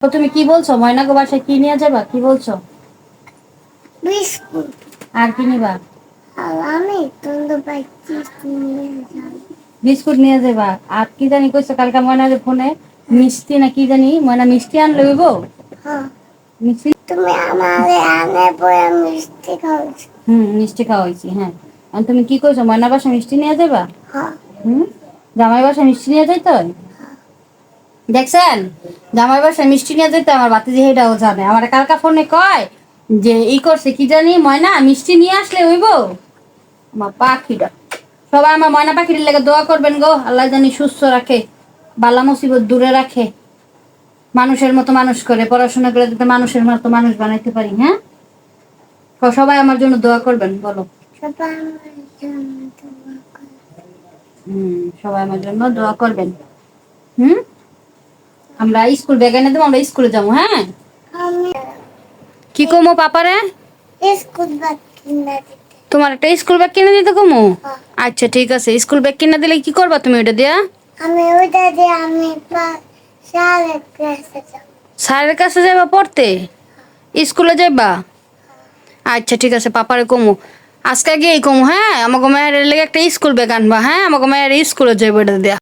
তো তুমি কি বলছো? ময়নাকে বাসায় কি নিয়ে যাবা? কি বলছো? বিস্কুট। আর কি নিবা? আর আমি তন্দুর পাইছি নিয়ে যাব। বিস্কুট নিয়ে যাবা। আর কি জানি কইছো কালকে ময়নার ফোনে? মিষ্টি না কি জানি, ময়না মিষ্টি আনলে হইব? হ্যাঁ, মিষ্টি। তুমি আমারে আনে পরে মিষ্টি খাওয়াইছো। মিষ্টি খাওয়াইছি, হ্যাঁ। আর তুমি কি কইছো? ময়নার বাসায় মিষ্টি নিয়ে যাবা? হ্যাঁ, জামাই বাসায় মিষ্টি নিয়ে যাইতে হয়? দেখছেন, জামাই বাসায় মিষ্টি নিয়ে যেতে আমার বাতিজি হেটাও জানে। আমার কালকা ফোনে কয় যে ই করছে কি জানি, ময়না মিষ্টি নিয়ে আসলে হইব। আমার পাখিটা, সবাই আমার ময়না পাখির লেগে দোয়া করবেন গো, আল্লাহ জানি সুস্থ রাখে, বালা মুসিবত দূরে রাখে, মানুষের মতো মানুষ করে, পড়াশোনা করে যাতে মানুষের মতো মানুষ বানাইতে পারি। হ্যাঁ, তো সবাই আমার জন্য দোয়া করবেন, বলো। সবাই আমার জন্য দোয়া করো। সবাই আমার জন্য দোয়া করবেন। হুম, আমরা স্কুল ব্যাগ এনে দেবো, আমরা স্কুলে যাবো। হ্যাঁ, আমি কি কমো পাপারে? স্কুল ব্যাগ কিনে দিতে। তোমার একটা স্কুল ব্যাগ কিনে দিতে কমো? হ্যাঁ। আচ্ছা ঠিক আছে, স্কুল ব্যাগ কিনে দিলে কি করবা তুমি ওটা দিয়া? আমি ওইটা দিয়ে আমি স্যারের ক্লাসে যাব। স্যারের কাছে যাবা পড়তে? স্কুলে যাবা? আচ্ছা ঠিক আছে, পাপারে কমো আজকে গিয়ে কমো। হ্যাঁ, আমাকে মায়ের লেগে একটা স্কুল ব্যাগ আনবা। হ্যাঁ, আমাকে মায়ের স্কুলে যাবো এটা দিয়া।